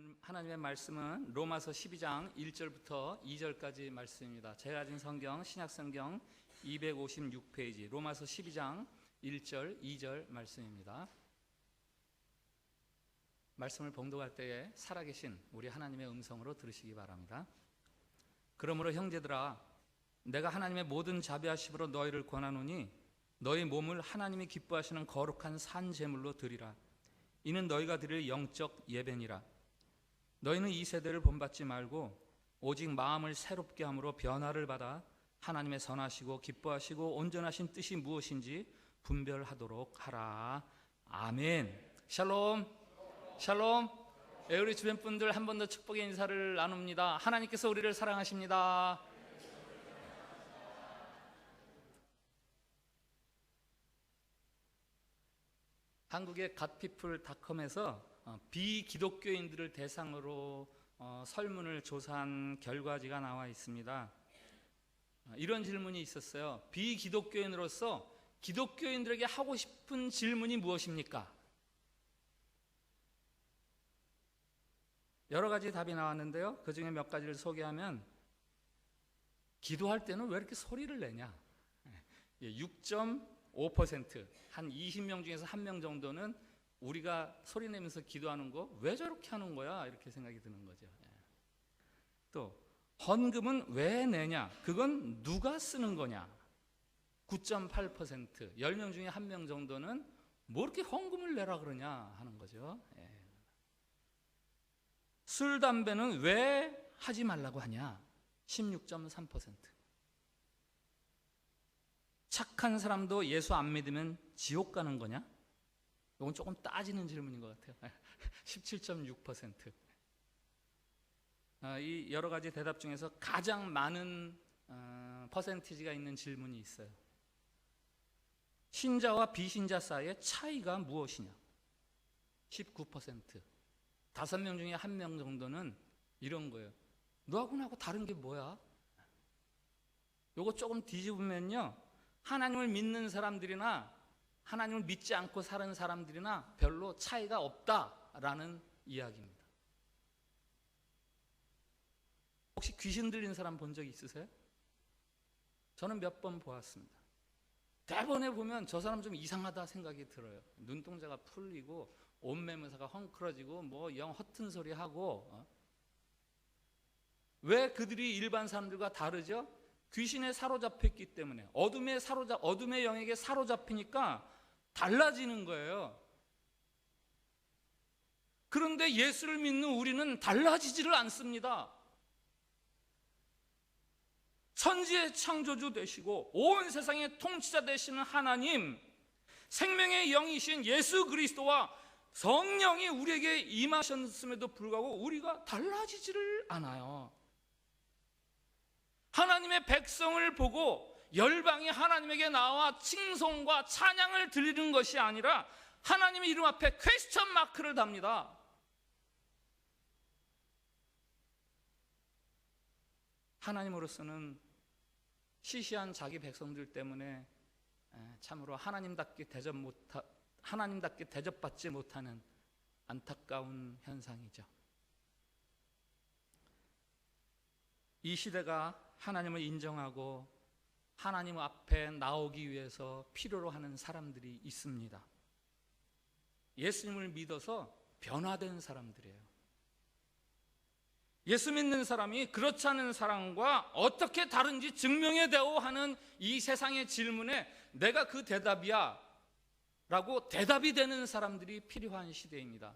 오늘 하나님의 말씀은 로마서 12장 1절부터 2절까지 말씀입니다. 제가 가진 성경 신약성경 256페이지 로마서 12장 1절 2절 말씀입니다. 말씀을 봉독할 때에 살아계신 우리 하나님의 음성으로 들으시기 바랍니다. 그러므로 형제들아, 내가 하나님의 모든 자비하심으로 너희를 권하노니 너희 몸을 하나님이 기뻐하시는 거룩한 산 제물로 드리라. 이는 너희가 드릴 영적 예배니라. 너희는 이 세대를 본받지 말고 오직 마음을 새롭게 함으로 변화를 받아 하나님의 선하시고 기뻐하시고 온전하신 뜻이 무엇인지 분별하도록 하라. 아멘. 샬롬. 샬롬. 우리 주변 분들 한 번 더 축복의 인사를 나눕니다. 하나님께서 우리를 사랑하십니다. 한국의 갓피플닷컴에서 비기독교인들을 대상으로 설문을 조사한 결과지가 나와 있습니다. 이런 질문이 있었어요. 비기독교인으로서 기독교인들에게 하고 싶은 질문이 무엇입니까? 여러 가지 답이 나왔는데요. 그 중에 몇 가지를 소개하면, 기도할 때는 왜 이렇게 소리를 내냐? 6.5%, 한 20명 중에서 1명 정도는 우리가 소리 내면서 기도하는 거 왜 저렇게 하는 거야? 이렇게 생각이 드는 거죠. 또 헌금은 왜 내냐? 그건 누가 쓰는 거냐? 9.8%, 10명 중에 1명 정도는 뭐 이렇게 헌금을 내라 그러냐 하는 거죠. 술, 담배는 왜 하지 말라고 하냐? 16.3%. 착한 사람도 예수 안 믿으면 지옥 가는 거냐? 이건 조금 따지는 질문인 것 같아요. 17.6%. 이 여러 가지 대답 중에서 가장 많은 퍼센티지가 있는 질문이 있어요. 신자와 비신자 사이의 차이가 무엇이냐? 19%. 5명 중에 1명 정도는 이런 거예요. 너하고 나하고 다른 게 뭐야? 요거 조금 뒤집으면요, 하나님을 믿는 사람들이나 하나님을 믿지 않고 사는 사람들이나 별로 차이가 없다라는 이야기입니다. 혹시 귀신 들린 사람 본 적 있으세요? 저는 몇 번 보았습니다. 대본에 보면 저 사람 좀 이상하다 생각이 들어요. 눈동자가 풀리고 옷매무새가 헝클어지고 뭐 영 허튼 소리 하고. 왜 그들이 일반 사람들과 다르죠? 귀신에 사로잡혔기 때문에, 어둠의 영에게 사로잡히니까 달라지는 거예요. 그런데 예수를 믿는 우리는 달라지지를 않습니다. 천지의 창조주 되시고 온 세상의 통치자 되시는 하나님, 생명의 영이신 예수 그리스도와 성령이 우리에게 임하셨음에도 불구하고 우리가 달라지지를 않아요. 하나님의 백성을 보고 열방이 하나님에게 나와 칭송과 찬양을 드리는 것이 아니라 하나님의 이름 앞에 퀘스천 마크를 답니다. 하나님으로서는 시시한 자기 백성들 때문에 참으로 하나님답게 대접받지 못하는 안타까운 현상이죠. 이 시대가 하나님을 인정하고 하나님 앞에 나오기 위해서 필요로 하는 사람들이 있습니다. 예수님을 믿어서 변화된 사람들이에요. 예수 믿는 사람이 그렇지 않은 사람과 어떻게 다른지 증명해대오 하는 이 세상의 질문에 내가 그 대답이야 라고 대답이 되는 사람들이 필요한 시대입니다.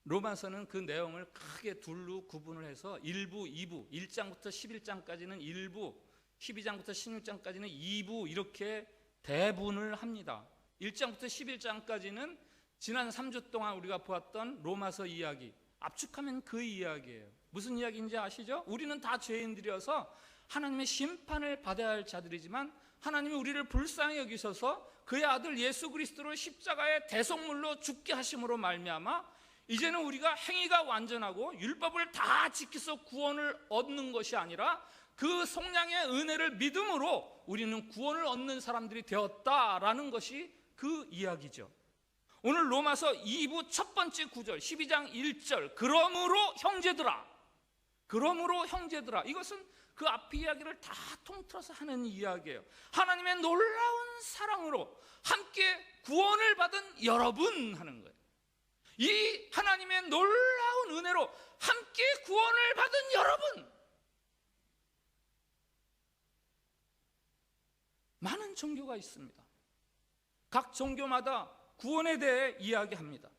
로마서는 그 내용을 크게 둘로 구분을 해서 1부, 2부, 1장부터 11장까지는 1부, 12장부터 16장까지는 2부 이렇게 대분을 합니다. 1장부터 11장까지는 지난 3주 동안 우리가 보았던 로마서 이야기, 압축하면 그 이야기예요. 무슨 이야기인지 아시죠? 우리는 다 죄인들이어서 하나님의 심판을 받아야 할 자들이지만 하나님이 우리를 불쌍히 여기셔서 그의 아들 예수 그리스도를 십자가의 대속물로 죽게 하심으로 말미암아 이제는 우리가 행위가 완전하고 율법을 다 지켜서 구원을 얻는 것이 아니라 그 속량의 은혜를 믿음으로 우리는 구원을 얻는 사람들이 되었다라는 것이 그 이야기죠. 오늘 로마서 2부 첫 번째 구절 12장 1절 그러므로 형제들아, 그러므로 형제들아, 이것은 그 앞 이야기를 다 통틀어서 하는 이야기예요. 하나님의 놀라운 사랑으로 함께 구원을 받은 여러분 하는 거예요. 이 하나님의 놀라운 은혜로 함께 구원을 받은 여러분. 많은 종교가 있습니다. 각 종교마다 구원에 대해 이야기합니다.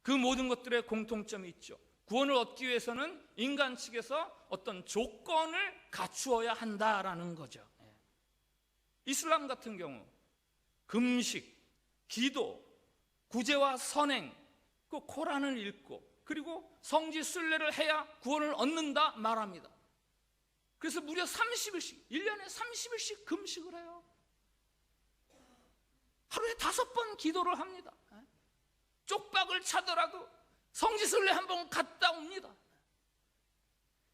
그 모든 것들의 공통점이 있죠. 구원을 얻기 위해서는 인간 측에서 어떤 조건을 갖추어야 한다라는 거죠. 이슬람 같은 경우 금식, 기도, 구제와 선행, 그 코란을 읽고 그리고 성지 순례를 해야 구원을 얻는다 말합니다. 그래서 무려 30일씩, 1년에 30일씩 금식을 해요. 하루에 5번 기도를 합니다. 쪽박을 차더라도 성지순례 한번 갔다 옵니다.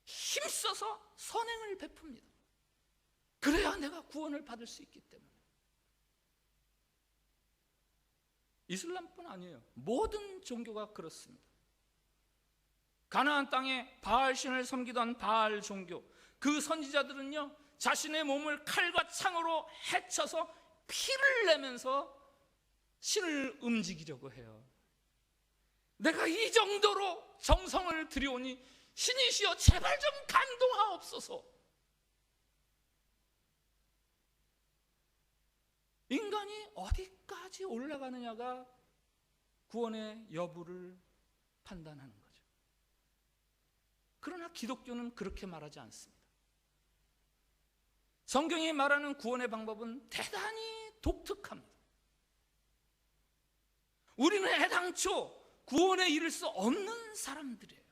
힘써서 선행을 베풉니다. 그래야 내가 구원을 받을 수 있기 때문에. 이슬람뿐 아니에요. 모든 종교가 그렇습니다. 가나안 땅에 바알신을 섬기던 바알 종교, 그 선지자들은요 자신의 몸을 칼과 창으로 해쳐서 피를 내면서 신을 움직이려고 해요. 내가 이 정도로 정성을 들여오니 신이시여 제발 좀 감동하옵소서. 인간이 어디까지 올라가느냐가 구원의 여부를 판단하는 거죠. 그러나 기독교는 그렇게 말하지 않습니다. 성경이 말하는 구원의 방법은 대단히 독특합니다. 우리는 애당초 구원에 이를 수 없는 사람들이에요.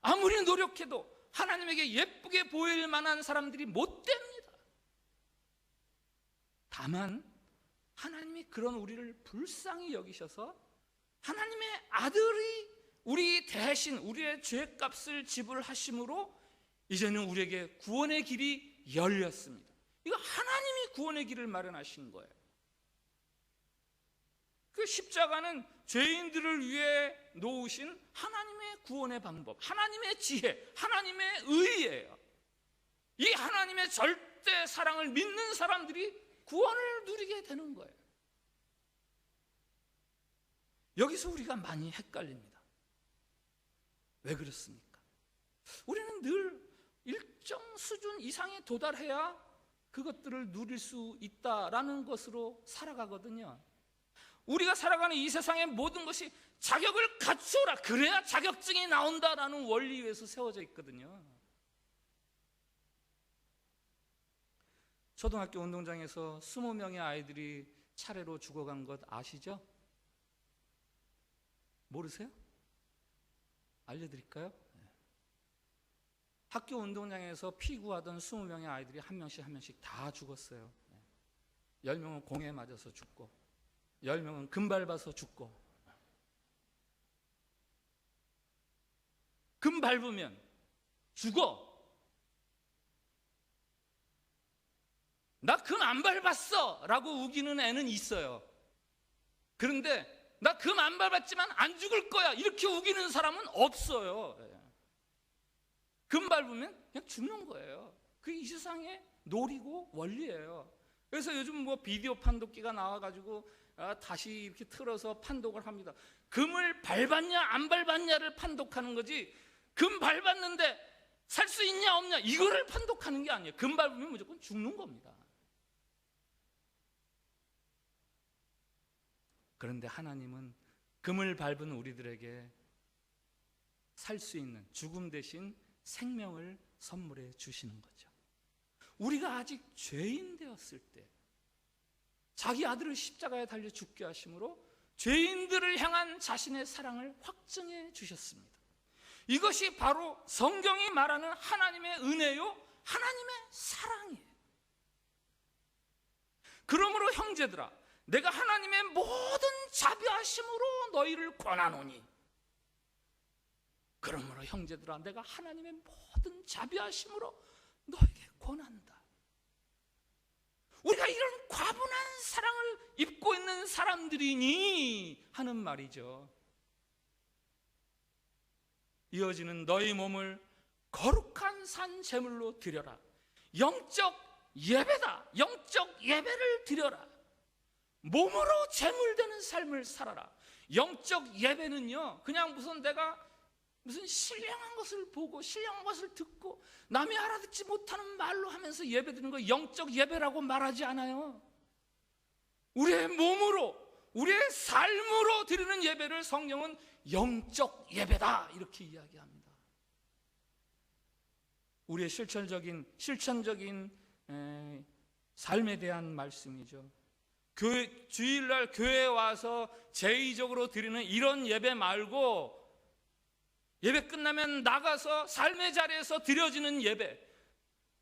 아무리 노력해도 하나님에게 예쁘게 보일 만한 사람들이 못 됩니다. 다만 하나님이 그런 우리를 불쌍히 여기셔서 하나님의 아들이 우리 대신 우리의 죄값을 지불하심으로 이제는 우리에게 구원의 길이 열렸습니다. 이거 하나님이 구원의 길을 마련하신 거예요. 그 십자가는 죄인들을 위해 놓으신 하나님의 구원의 방법, 하나님의 지혜, 하나님의 의예요. 이 하나님의 절대 사랑을 믿는 사람들이 구원을 누리게 되는 거예요. 여기서 우리가 많이 헷갈립니다. 왜 그렇습니까? 우리는 늘 일정 수준 이상에 도달해야 그것들을 누릴 수 있다라는 것으로 살아가거든요. 우리가 살아가는 이 세상의 모든 것이 자격을 갖추어라, 그래야 자격증이 나온다라는 원리에서 세워져 있거든요. 초등학교 운동장에서 20명의 아이들이 차례로 죽어간 것 아시죠? 모르세요? 알려드릴까요? 학교 운동장에서 피구하던 20명의 아이들이 한 명씩 다 죽었어요. 10명은 공에 맞아서 죽고 10명은 금 밟아서 죽고. 금 밟으면 죽어. 나 금 안 밟았어 라고 우기는 애는 있어요. 그런데 나 금 안 밟았지만 안 죽을 거야 이렇게 우기는 사람은 없어요. 금 밟으면 그냥 죽는 거예요. 그게 이 세상의 놀이고 원리예요. 그래서 요즘 뭐 비디오 판독기가 나와가지고 다시 이렇게 틀어서 판독을 합니다. 금을 밟았냐 안 밟았냐를 판독하는 거지, 금 밟았는데 살 수 있냐 없냐 이거를 판독하는 게 아니에요. 금 밟으면 무조건 죽는 겁니다. 그런데 하나님은 금을 밟은 우리들에게 살 수 있는 죽음 대신 생명을 선물해 주시는 거죠. 우리가 아직 죄인 되었을 때 자기 아들을 십자가에 달려 죽게 하심으로 죄인들을 향한 자신의 사랑을 확증해 주셨습니다. 이것이 바로 성경이 말하는 하나님의 은혜요, 하나님의 사랑이에요. 그러므로 형제들아, 내가 하나님의 모든 자비하심으로 너희를 권하노니. 그러므로 형제들아, 내가 하나님의 모든 자비하심으로 너에게 권한다. 우리가 이런 과분한 사랑을 입고 있는 사람들이니 하는 말이죠. 이어지는 너희 몸을 거룩한 산 제물로 드려라. 영적 예배다. 영적 예배를 드려라. 몸으로 제물되는 삶을 살아라. 영적 예배는요, 그냥 내가 무슨 신령한 것을 보고 신령한 것을 듣고 남이 알아듣지 못하는 말로 하면서 예배드리는 거 영적 예배라고 말하지 않아요. 우리의 몸으로, 우리의 삶으로 드리는 예배를 성경은 영적 예배다 이렇게 이야기합니다. 우리의 실천적인 삶에 대한 말씀이죠. 주일날 교회에 와서 제의적으로 드리는 이런 예배 말고 예배 끝나면 나가서 삶의 자리에서 드려지는 예배,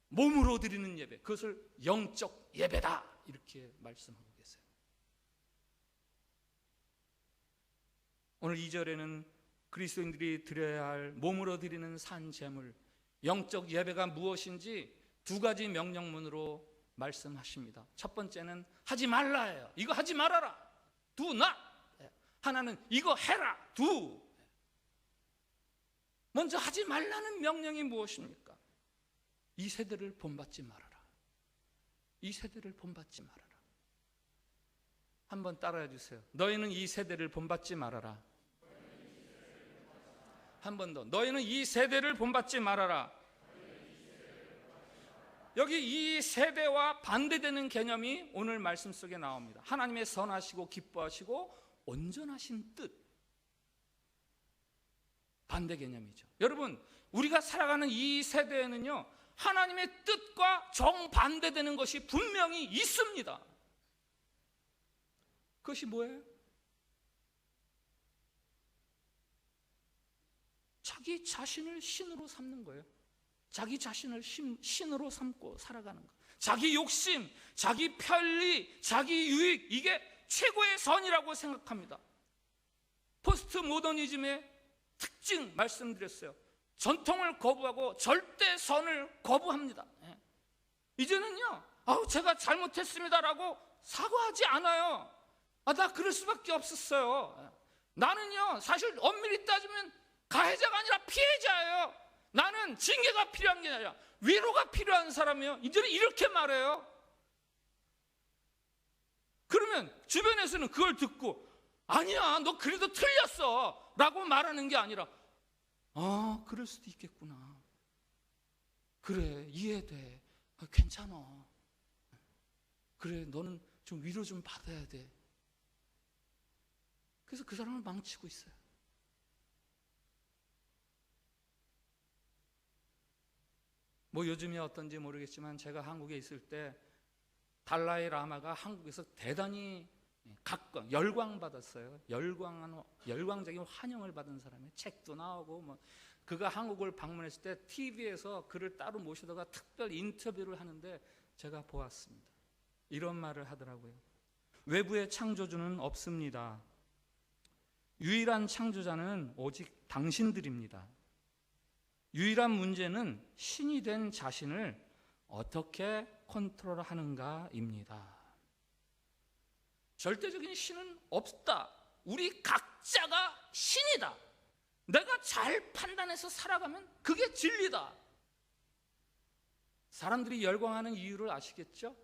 몸으로 드리는 예배, 그것을 영적 예배다 이렇게 말씀하고 계세요. 오늘 2절에는 그리스도인들이 드려야 할 몸으로 드리는 산 제물, 영적 예배가 무엇인지 두 가지 명령문으로 말씀하십니다. 첫 번째는 하지 말라예요. 이거 하지 말아라. Do not. 하나는 이거 해라. do. 먼저 하지 말라는 명령이 무엇입니까? 이 세대를 본받지 말아라. 이 세대를 본받지 말아라. 한번 따라해 주세요. 너희는 이 세대를 본받지 말아라. 한 번 더. 너희는 이 세대를 본받지 말아라. 여기 이 세대와 반대되는 개념이 오늘 말씀 속에 나옵니다. 하나님의 선하시고 기뻐하시고 온전하신 뜻, 반대 개념이죠. 여러분, 우리가 살아가는 이 세대에는요, 하나님의 뜻과 정반대되는 것이 분명히 있습니다. 그것이 뭐예요? 자기 자신을 신으로 삼는 거예요. 자기 자신을 신으로 삼고 살아가는 것. 자기 욕심, 자기 편리, 자기 유익, 이게 최고의 선이라고 생각합니다. 포스트 모더니즘의 특징 말씀드렸어요. 전통을 거부하고 절대 선을 거부합니다. 이제는요, 제가 잘못했습니다라고 사과하지 않아요. 나 그럴 수밖에 없었어요. 나는요, 사실 엄밀히 따지면 가해자가 아니라 피해자예요. 나는 징계가 필요한 게 아니라 위로가 필요한 사람이에요. 이제는 이렇게 말해요. 그러면 주변에서는 그걸 듣고 아니야, 너 그래도 틀렸어 라고 말하는 게 아니라 그럴 수도 있겠구나. 그래, 이해돼. 괜찮아. 그래, 너는 좀 위로 좀 받아야 돼. 그래서 그 사람을 망치고 있어요. 요즘이 어떤지 모르겠지만 제가 한국에 있을 때 달라이 라마가 한국에서 대단히 열광받았어요. 열광적인 환영을 받은 사람이에요. 책도 나오고 그가 한국을 방문했을 때 TV에서 그를 따로 모시다가 특별 인터뷰를 하는데 제가 보았습니다. 이런 말을 하더라고요. 외부의 창조주는 없습니다. 유일한 창조자는 오직 당신들입니다. 유일한 문제는 신이 된 자신을 어떻게 컨트롤하는가입니다. 절대적인 신은 없다. 우리 각자가 신이다. 내가 잘 판단해서 살아가면 그게 진리다. 사람들이 열광하는 이유를 아시겠죠?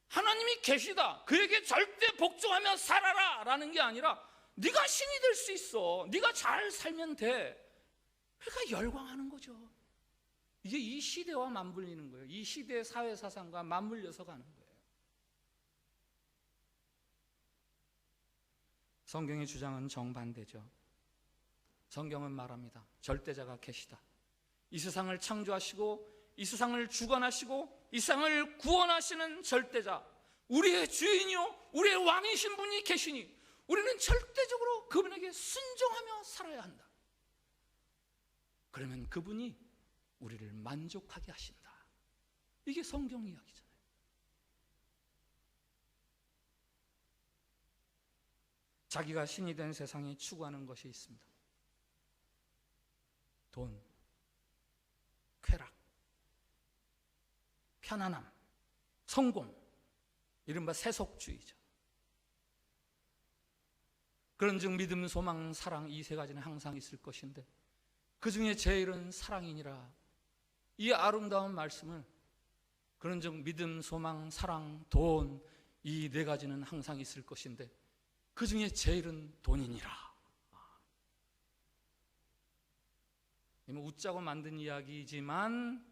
하나님이 계시다. 그에게 절대 복종하며 살아라 라는 게 아니라 네가 신이 될 수 있어. 네가 잘 살면 돼. 그러니까 열광하는 거죠. 이게 이 시대와 맞물리는 거예요. 이 시대의 사회사상과 맞물려서 가는 거예요. 성경의 주장은 정반대죠. 성경은 말합니다. 절대자가 계시다. 이 세상을 창조하시고 이 세상을 주관하시고 이 세상을 구원하시는 절대자, 우리의 주인이요 우리의 왕이신 분이 계시니 우리는 절대적으로 그분에게 순종하며 살아야 한다. 그러면 그분이 우리를 만족하게 하신다. 이게 성경 이야기잖아요. 자기가 신이 된 세상에 추구하는 것이 있습니다. 돈, 쾌락, 편안함, 성공. 이른바 세속주의죠. 그런즉 믿음, 소망, 사랑 이 세 가지는 항상 있을 것인데 그 중에 제일은 사랑이니라. 이 아름다운 말씀을 그런즉 믿음, 소망, 사랑, 돈 이 네 가지는 항상 있을 것인데 그 중에 제일은 돈이니라. 웃자고 만든 이야기이지만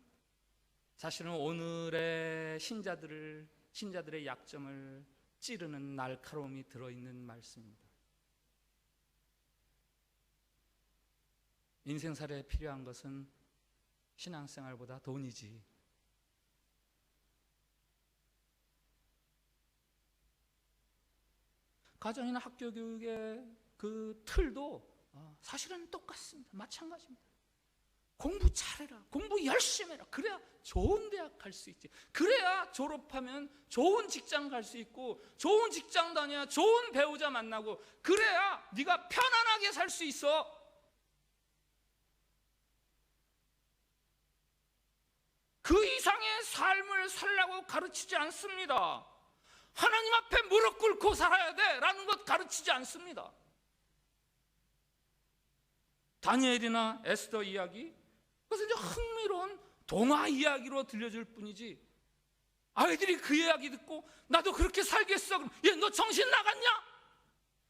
사실은 오늘의 신자들의 약점을 찌르는 날카로움이 들어있는 말씀입니다. 인생살이에 필요한 것은 신앙생활보다 돈이지. 가정이나 학교 교육의 그 틀도 사실은 똑같습니다. 마찬가지입니다. 공부 잘해라. 공부 열심히 해라. 그래야 좋은 대학 갈 수 있지. 그래야 졸업하면 좋은 직장 갈 수 있고 좋은 직장 다녀야 좋은 배우자 만나고 그래야 네가 편안하게 살 수 있어. 그 이상의 삶을 살라고 가르치지 않습니다. 하나님 앞에 무릎 꿇고 살아야 돼 라는 것 가르치지 않습니다. 다니엘이나 에스더 이야기, 그것은 이제 흥미로운 동화 이야기로 들려줄 뿐이지 아이들이 그 이야기 듣고 나도 그렇게 살겠어. 그럼 얘 너 정신 나갔냐?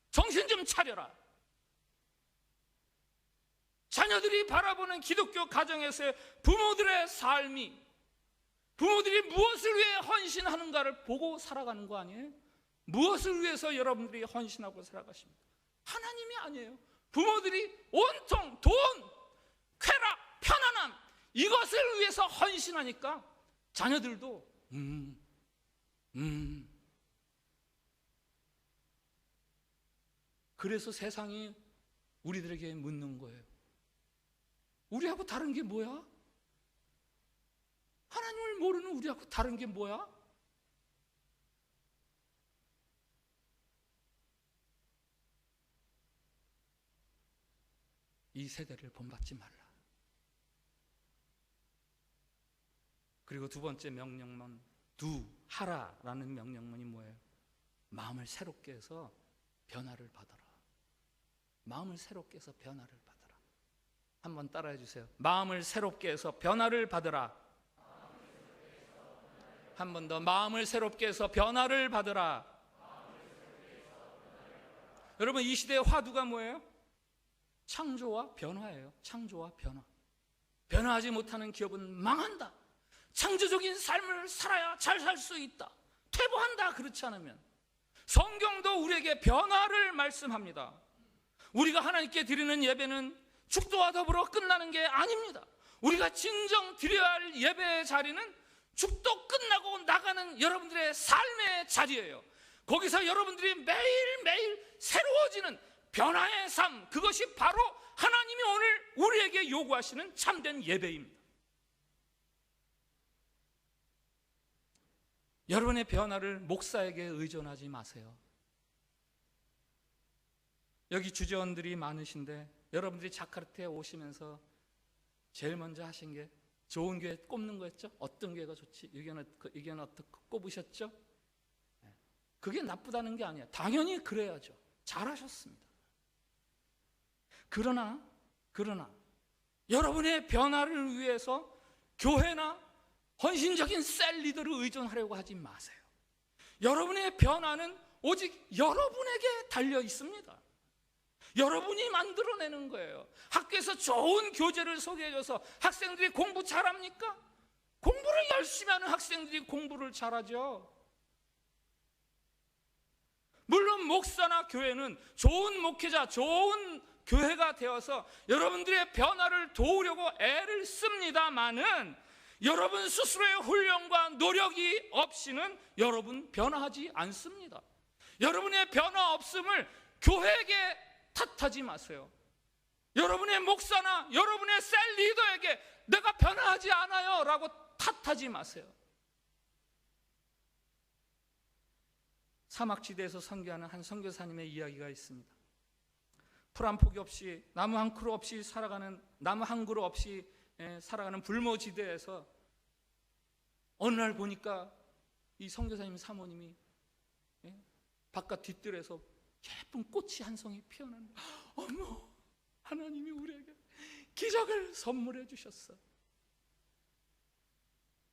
정신 좀 차려라. 자녀들이 바라보는 기독교 가정에서의 부모들의 삶이 부모들이 무엇을 위해 헌신하는가를 보고 살아가는 거 아니에요? 무엇을 위해서 여러분들이 헌신하고 살아가십니까? 하나님이 아니에요. 부모들이 온통 돈, 쾌락, 편안함 이것을 위해서 헌신하니까 자녀들도 그래서 세상이 우리들에게 묻는 거예요. 우리하고 다른 게 뭐야? 하나님을 모르는 우리하고 다른 게 뭐야? 이 세대를 본받지 말라. 그리고 두 번째 명령문, 하라라는 명령문이 뭐예요? 마음을 새롭게 해서 변화를 받아라. 마음을 새롭게 해서 변화를 받아라. 한번 따라해 주세요. 마음을 새롭게 해서 변화를 받으라. 한 번 더. 마음을 새롭게 해서 변화를 받으라. 여러분, 이 시대의 화두가 뭐예요? 창조와 변화예요. 창조와 변화. 변화하지 못하는 기업은 망한다. 창조적인 삶을 살아야 잘 살 수 있다. 퇴보한다. 그렇지 않으면. 성경도 우리에게 변화를 말씀합니다. 우리가 하나님께 드리는 예배는 축도와 더불어 끝나는 게 아닙니다. 우리가 진정 드려야 할 예배의 자리는 축도 끝나고 나가는 여러분들의 삶의 자리예요. 거기서 여러분들이 매일매일 새로워지는 변화의 삶, 그것이 바로 하나님이 오늘 우리에게 요구하시는 참된 예배입니다. 여러분의 변화를 목사에게 의존하지 마세요. 여기 주재원들이 많으신데 여러분들이 자카르타에 오시면서 제일 먼저 하신 게 좋은 교회 꼽는 거였죠? 어떤 교회가 좋지? 의견 어떻게 꼽으셨죠? 그게 나쁘다는 게 아니야. 당연히 그래야죠. 잘하셨습니다. 그러나 여러분의 변화를 위해서 교회나 헌신적인 셀 리더를 의존하려고 하지 마세요. 여러분의 변화는 오직 여러분에게 달려 있습니다. 여러분이 만들어내는 거예요. 학교에서 좋은 교재를 소개해줘서 학생들이 공부 잘합니까? 공부를 열심히 하는 학생들이 공부를 잘하죠. 물론 목사나 교회는 좋은 목회자, 좋은 교회가 되어서 여러분들의 변화를 도우려고 애를 씁니다마는 여러분 스스로의 훈련과 노력이 없이는 여러분 변화하지 않습니다. 여러분의 변화 없음을 교회에게 탓하지 마세요. 여러분의 목사나 여러분의 셀 리더에게 내가 변화하지 않아요 라고 탓하지 마세요. 사막지대에서 선교하는 한 선교사님의 이야기가 있습니다. 풀 한 포기 없이 나무 한 그루 없이 살아가는 불모지대에서 어느 날 보니까 이 선교사님 사모님이 바깥 뒷뜰에서 예쁜 꽃이 한 송이 피어났는데, 어머, 하나님이 우리에게 기적을 선물해 주셨어.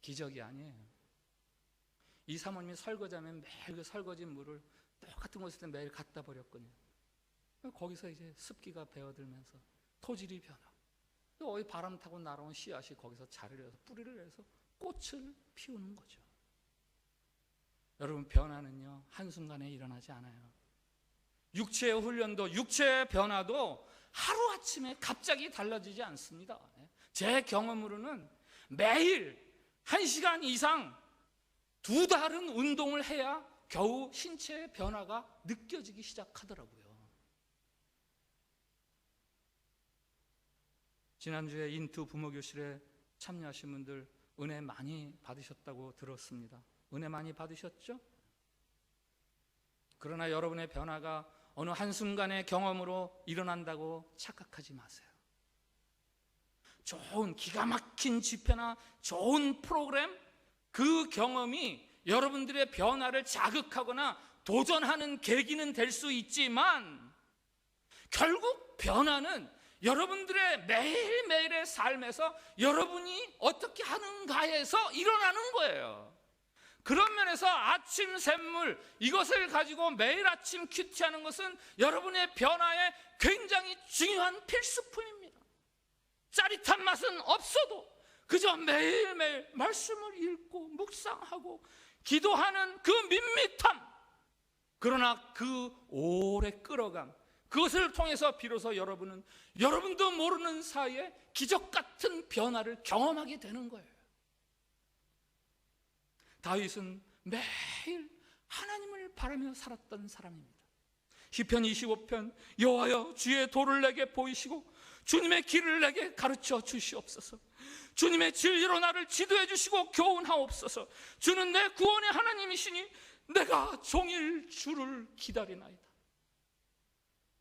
기적이 아니에요. 이 사모님이 설거지하면 매일 그 설거지 물을 똑같은 곳에 매일 갖다 버렸거든요. 거기서 이제 습기가 배어들면서 토질이 변하고, 또 어디 바람 타고 날아온 씨앗이 거기서 자리를 해서 뿌리를 해서 꽃을 피우는 거죠. 여러분, 변화는요 한순간에 일어나지 않아요. 육체의 훈련도, 육체의 변화도 하루아침에 갑자기 달라지지 않습니다. 제 경험으로는 매일 1시간 이상 2달은 운동을 해야 겨우 신체의 변화가 느껴지기 시작하더라고요. 지난주에 인투 부모교실에 참여하신 분들 은혜 많이 받으셨다고 들었습니다. 은혜 많이 받으셨죠? 그러나 여러분의 변화가 어느 한순간의 경험으로 일어난다고 착각하지 마세요. 좋은 기가 막힌 집회나 좋은 프로그램, 그 경험이 여러분들의 변화를 자극하거나 도전하는 계기는 될 수 있지만, 결국 변화는 여러분들의 매일매일의 삶에서 여러분이 어떻게 하는가에서 일어나는 거예요. 그런 면에서 아침 샘물, 이것을 가지고 매일 아침 큐티하는 것은 여러분의 변화에 굉장히 중요한 필수품입니다. 짜릿한 맛은 없어도 그저 매일매일 말씀을 읽고 묵상하고 기도하는 그 밋밋함, 그러나 그 오래 끌어감, 그것을 통해서 비로소 여러분은 여러분도 모르는 사이에 기적 같은 변화를 경험하게 되는 거예요. 다윗은 매일 하나님을 바라며 살았던 사람입니다. 시편 25편, 여호와여 주의 도를 내게 보이시고 주님의 길을 내게 가르쳐 주시옵소서. 주님의 진리로 나를 지도해 주시고 교훈하옵소서. 주는 내 구원의 하나님이시니 내가 종일 주를 기다리나이다.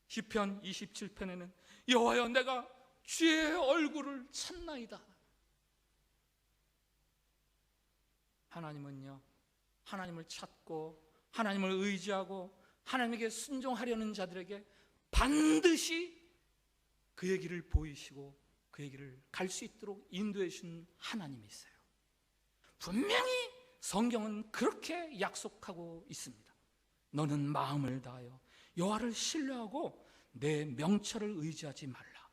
시편 27편에는 여호와여 내가 주의 얼굴을 찾나이다. 하나님은요, 하나님을 찾고 하나님을 의지하고 하나님에게 순종하려는 자들에게 반드시 그의 길을 보이시고 그의 길을 갈 수 있도록 인도해 주신 하나님이세요. 분명히 성경은 그렇게 약속하고 있습니다. 너는 마음을 다하여 여호와를 신뢰하고 내 명철을 의지하지 말라.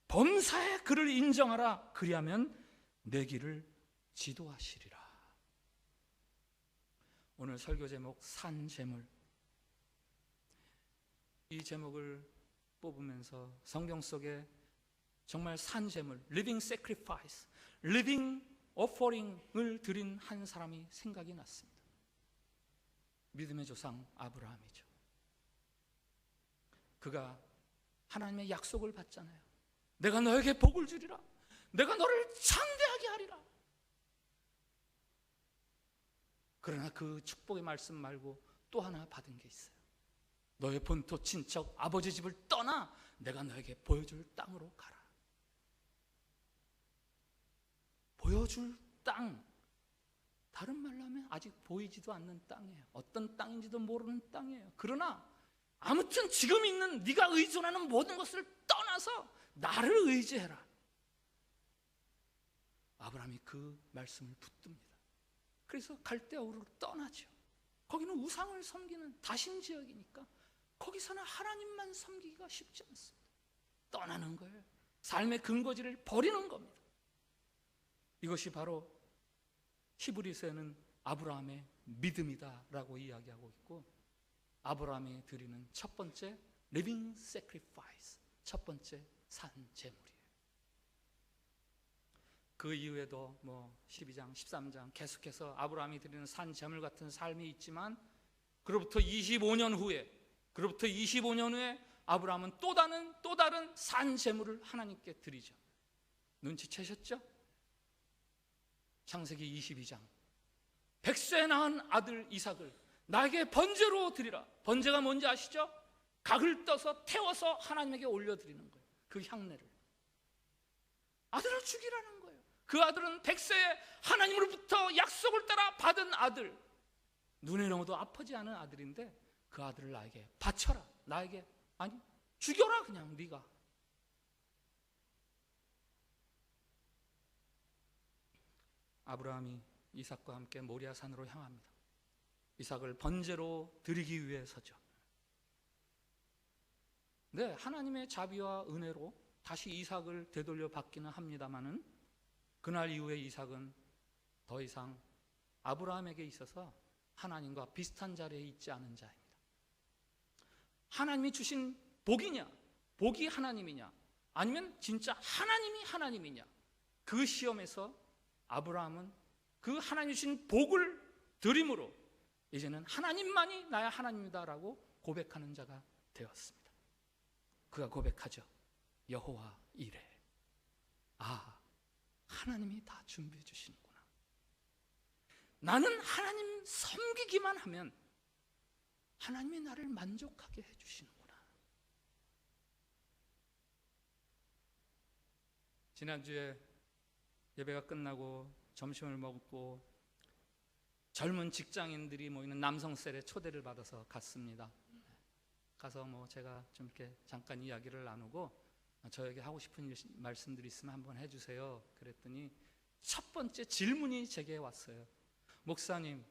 범사에 그를 인정하라. 그리하면 내 길을 지도하시리라. 오늘 설교 제목 산재물, 이 제목을 뽑으면서 성경 속에 정말 산재물, living sacrifice, living offering을 드린 한 사람이 생각이 났습니다. 믿음의 조상 아브라함이죠. 그가 하나님의 약속을 받잖아요. 내가 너에게 복을 주리라. 내가 너를 창대하게 하리라. 그러나 그 축복의 말씀 말고 또 하나 받은 게 있어요. 너의 본토 친척 아버지 집을 떠나 내가 너에게 보여줄 땅으로 가라. 보여줄 땅, 다른 말로 하면 아직 보이지도 않는 땅이에요. 어떤 땅인지도 모르는 땅이에요. 그러나 아무튼 지금 있는 네가 의존하는 모든 것을 떠나서 나를 의지해라. 아브라함이 그 말씀을 붙듭니다. 그래서 갈대아우르로 떠나죠. 거기는 우상을 섬기는 다신 지역이니까 거기서는 하나님만 섬기기가 쉽지 않습니다. 떠나는 거예요. 삶의 근거지를 버리는 겁니다. 이것이 바로 히브리서에는 아브라함의 믿음이다라고 이야기하고 있고, 아브라함이 드리는 첫 번째 living sacrifice, 첫 번째 산제물이에요. 그 이후에도 12장, 13장 계속해서 아브라함이 드리는 산제물 같은 삶이 있지만, 그로부터 25년 후에 아브라함은 또 다른 산제물을 하나님께 드리죠. 눈치채셨죠? 창세기 22장, 100세 낳은 아들 이삭을 나에게 번제로 드리라. 번제가 뭔지 아시죠? 각을 떠서 태워서 하나님에게 올려드리는 거예요. 그 향내를. 아들을 죽이라는 거예요. 그 아들은 100세에 하나님으로부터 약속을 따라 받은 아들. 눈에 넣어도 아프지 않은 아들인데 그 아들을 나에게 바쳐라. 나에게 아니 죽여라 그냥 네가. 아브라함이 이삭과 함께 모리아 산으로 향합니다. 이삭을 번제로 드리기 위해서죠. 네, 하나님의 자비와 은혜로 다시 이삭을 되돌려 받기는 합니다마는 그날 이후에 이삭은 더 이상 아브라함에게 있어서 하나님과 비슷한 자리에 있지 않은 자입니다. 하나님이 주신 복이냐, 복이 하나님이냐, 아니면 진짜 하나님이 하나님이냐, 그 시험에서 아브라함은 그 하나님 주신 복을 드림으로 이제는 하나님만이 나의 하나님이다라고 고백하는 자가 되었습니다. 그가 고백하죠. 여호와 이레. 아, 하나님이 다 준비해 주시는구나. 나는 하나님 섬기기만 하면 하나님이 나를 만족하게 해 주시는구나. 지난주에 예배가 끝나고 점심을 먹고 젊은 직장인들이 모이는 남성셀에 초대를 받아서 갔습니다. 가서 제가 좀 이렇게 잠깐 이야기를 나누고 저에게 하고 싶은 말씀들이 있으면 한번 해주세요. 그랬더니 첫 번째 질문이 제게 왔어요. 목사님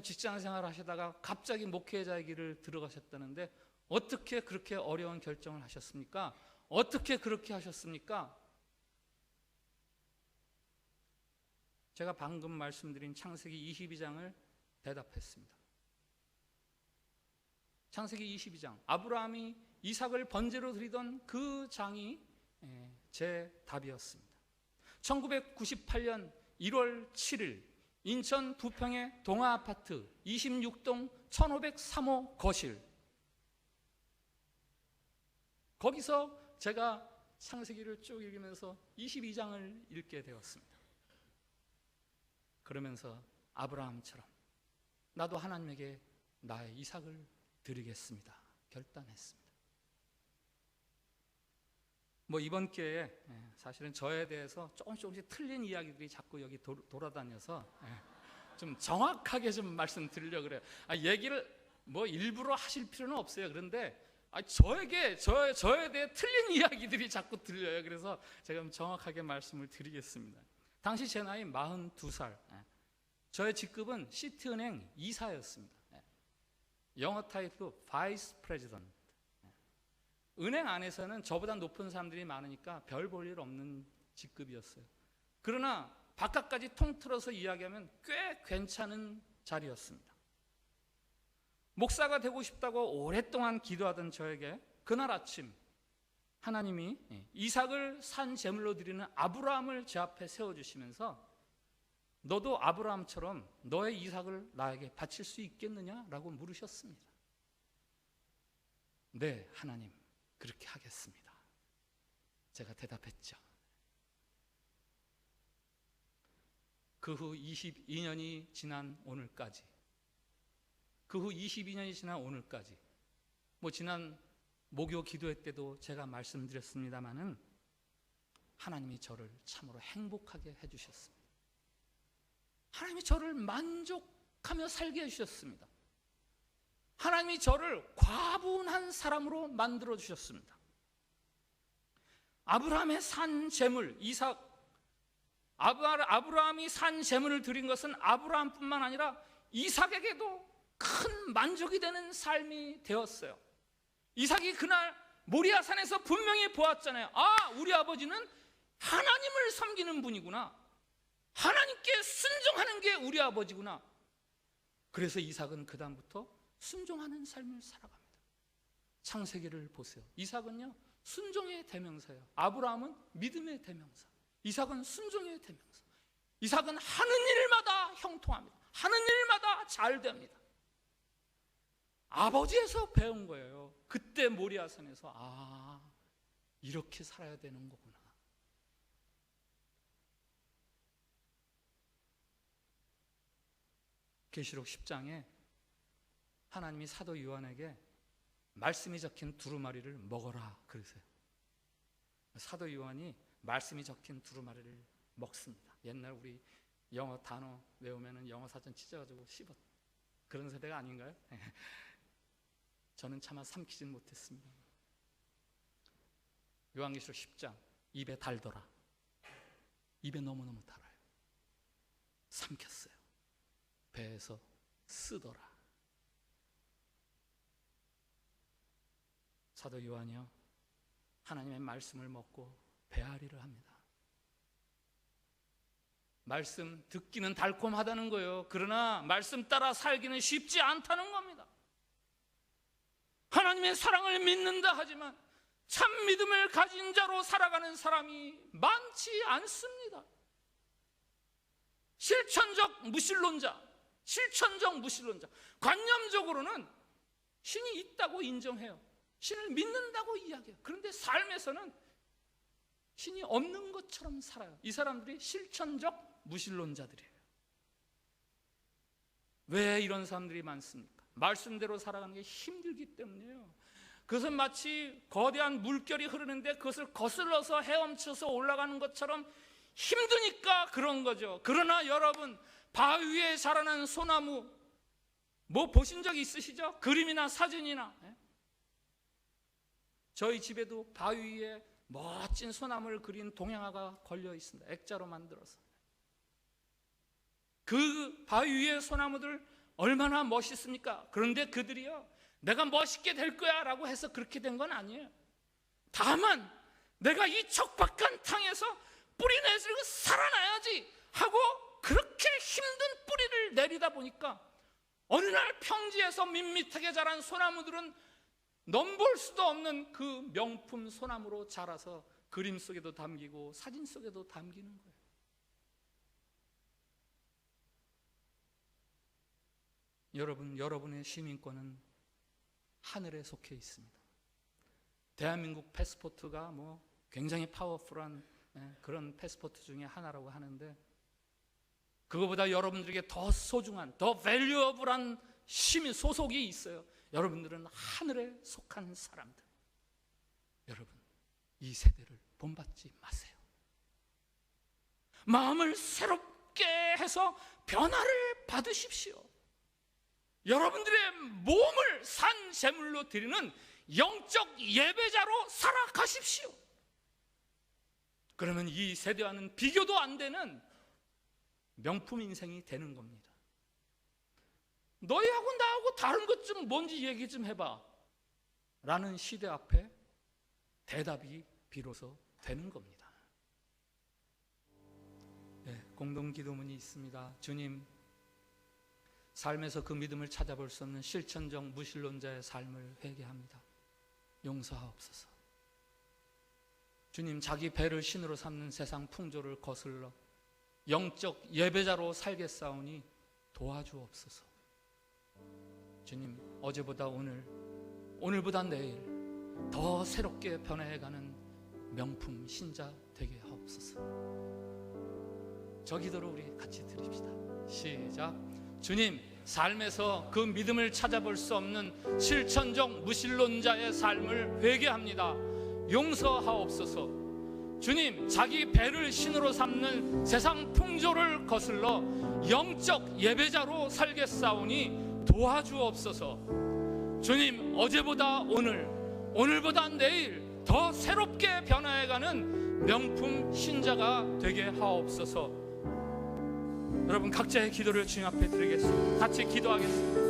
직장 생활 하시다가 갑자기 목회자의 길을 들어가셨다는데 어떻게 그렇게 어려운 결정을 하셨습니까? 어떻게 그렇게 하셨습니까? 제가 방금 말씀드린 창세기 22장을 대답했습니다. 창세기 22장, 아브라함이 이삭을 번제로 드리던 그 장이 제 답이었습니다. 1998년 1월 7일 인천 부평의 동아아파트 26동 1503호 거실, 거기서 제가 창세기를 쭉 읽으면서 22장을 읽게 되었습니다. 그러면서 아브라함처럼 나도 하나님에게 나의 이삭을 드리겠습니다 결단했습니다. 이번 기회에 사실은 저에 대해서 조금씩 틀린 이야기들이 자꾸 여기 돌아다녀서 좀 정확하게 좀 말씀드리려고 그래요. 얘기를 일부러 하실 필요는 없어요. 그런데 저에 대해 틀린 이야기들이 자꾸 들려요. 그래서 제가 좀 정확하게 말씀을 드리겠습니다. 당시 제 나이 42살, 저의 직급은 시티은행 이사였습니다. 영어 타이틀 바이스 프레지던트. 은행 안에서는 저보다 높은 사람들이 많으니까 별 볼 일 없는 직급이었어요. 그러나 바깥까지 통틀어서 이야기하면 꽤 괜찮은 자리였습니다. 목사가 되고 싶다고 오랫동안 기도하던 저에게 그날 아침 하나님이 이삭을 산 제물로 드리는 아브라함을 제 앞에 세워주시면서 너도 아브라함처럼 너의 이삭을 나에게 바칠 수 있겠느냐라고 물으셨습니다. 네, 하나님, 그렇게 하겠습니다. 제가 대답했죠. 그 후 22년이 지난 오늘까지, 지난 목요 기도회 때도 제가 말씀드렸습니다마는 하나님이 저를 참으로 행복하게 해주셨습니다. 하나님이 저를 만족하며 살게 해주셨습니다. 하나님이 저를 과분한 사람으로 만들어 주셨습니다. 아브라함의 산 제물 이삭, 아브라함이 산 제물을 드린 것은 아브라함뿐만 아니라 이삭에게도 큰 만족이 되는 삶이 되었어요. 이삭이 그날 모리아산에서 분명히 보았잖아요. 우리 아버지는 하나님을 섬기는 분이구나. 하나님께 순종하는 게 우리 아버지구나. 그래서 이삭은 그 다음부터 순종하는 삶을 살아갑니다. 창세기를 보세요. 이삭은요 순종의 대명사예요. 아브라함은 믿음의 대명사, 이삭은 순종의 대명사. 이삭은 하는 일마다 형통합니다. 하는 일마다 잘 됩니다. 아버지에서 배운 거예요. 그때 모리아산에서 이렇게 살아야 되는 거구나. 계시록 10장에 하나님이 사도 요한에게 말씀이 적힌 두루마리를 먹어라 그러세요. 사도 요한이 말씀이 적힌 두루마리를 먹습니다. 옛날 우리 영어 단어 외우면은 영어 사전 찢어가지고 씹었. 그런 세대가 아닌가요? 저는 차마 삼키진 못했습니다. 요한계시록 10장 입에 달더라. 입에 너무너무 달아요. 삼켰어요. 배에서 쓰더라. 사도 요한이요, 하나님의 말씀을 먹고 배앓이를 합니다. 말씀 듣기는 달콤하다는 거예요. 그러나 말씀 따라 살기는 쉽지 않다는 겁니다. 하나님의 사랑을 믿는다 하지만 참 믿음을 가진 자로 살아가는 사람이 많지 않습니다. 실천적 무신론자, 관념적으로는 신이 있다고 인정해요. 신을 믿는다고 이야기해요. 그런데 삶에서는 신이 없는 것처럼 살아요. 이 사람들이 실천적 무신론자들이에요. 왜 이런 사람들이 많습니까? 말씀대로 살아가는 게 힘들기 때문이에요. 그것은 마치 거대한 물결이 흐르는데 그것을 거슬러서 헤엄쳐서 올라가는 것처럼 힘드니까 그런 거죠. 그러나 여러분, 바위 위에 자라는 소나무 뭐 보신 적 있으시죠? 그림이나 사진이나. 저희 집에도 바위 위에 멋진 소나무를 그린 동양화가 걸려 있습니다. 액자로 만들어서. 그 바위 위의 소나무들 얼마나 멋있습니까? 그런데 그들이요, 내가 멋있게 될 거야 라고 해서 그렇게 된 건 아니에요. 다만 내가 이 척박한 땅에서 뿌리 내리고 살아나야지 하고 그렇게 힘든 뿌리를 내리다 보니까 어느 날 평지에서 밋밋하게 자란 소나무들은 넘볼 수도 없는 그 명품 소나무로 자라서 그림 속에도 담기고 사진 속에도 담기는 거예요. 여러분, 여러분의 시민권은 하늘에 속해 있습니다. 대한민국 패스포트가 뭐 굉장히 파워풀한 그런 패스포트 중에 하나라고 하는데, 그거보다 여러분들에게 더 소중한, 더 밸류어블한 시민 소속이 있어요. 여러분들은 하늘에 속한 사람들. 여러분, 이 세대를 본받지 마세요. 마음을 새롭게 해서 변화를 받으십시오. 여러분들의 몸을 산 제물로 드리는 영적 예배자로 살아가십시오. 그러면 이 세대와는 비교도 안 되는 명품 인생이 되는 겁니다. 너희하고 나하고 다른 것 좀 뭔지 얘기 좀 해봐 라는 시대 앞에 대답이 비로소 되는 겁니다. 공동기도문이 있습니다. 주님, 삶에서 그 믿음을 찾아볼 수 없는 실천적 무신론자의 삶을 회개합니다. 용서하옵소서. 주님, 자기 배를 신으로 삼는 세상 풍조를 거슬러 영적 예배자로 살겠사오니 도와주옵소서. 주님, 어제보다 오늘, 오늘보다 내일 더 새롭게 변해가는 명품 신자 되게 하옵소서. 저 기도로 우리 같이 드립시다. 시작. 주님, 삶에서 그 믿음을 찾아볼 수 없는 실천적 무신론자의 삶을 회개합니다. 용서하옵소서. 주님, 자기 배를 신으로 삼는 세상 풍조를 거슬러 영적 예배자로 살겠사오니 도와주옵소서. 주님, 어제보다 오늘, 오늘보다 내일 더 새롭게 변화해가는 명품 신자가 되게 하옵소서. 여러분, 각자의 기도를 주님 앞에 드리겠습니다. 같이 기도하겠습니다.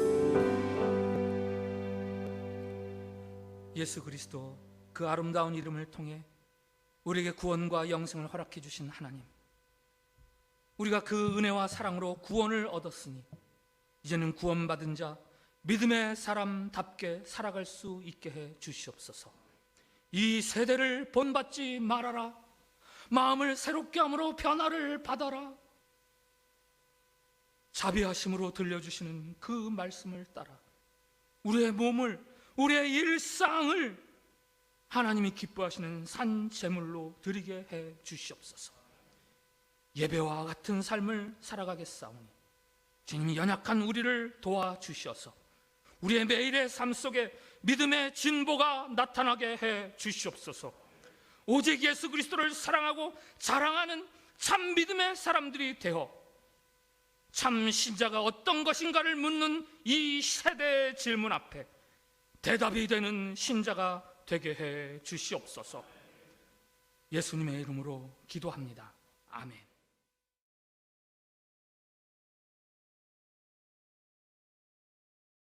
예수 그리스도 그 아름다운 이름을 통해 우리에게 구원과 영생을 허락해 주신 하나님, 우리가 그 은혜와 사랑으로 구원을 얻었으니 이제는 구원받은 자, 믿음의 사람답게 살아갈 수 있게 해 주시옵소서. 이 세대를 본받지 말아라. 마음을 새롭게 함으로 변화를 받아라. 자비하심으로 들려주시는 그 말씀을 따라 우리의 몸을, 우리의 일상을 하나님이 기뻐하시는 산 제물로 드리게 해 주시옵소서. 예배와 같은 삶을 살아가겠사오니 주님이 연약한 우리를 도와주셔서 우리의 매일의 삶 속에 믿음의 진보가 나타나게 해 주시옵소서. 오직 예수 그리스도를 사랑하고 자랑하는 참 믿음의 사람들이 되어 참 신자가 어떤 것인가를 묻는 이 세대의 질문 앞에 대답이 되는 신자가 되게 해 주시옵소서. 예수님의 이름으로 기도합니다. 아멘.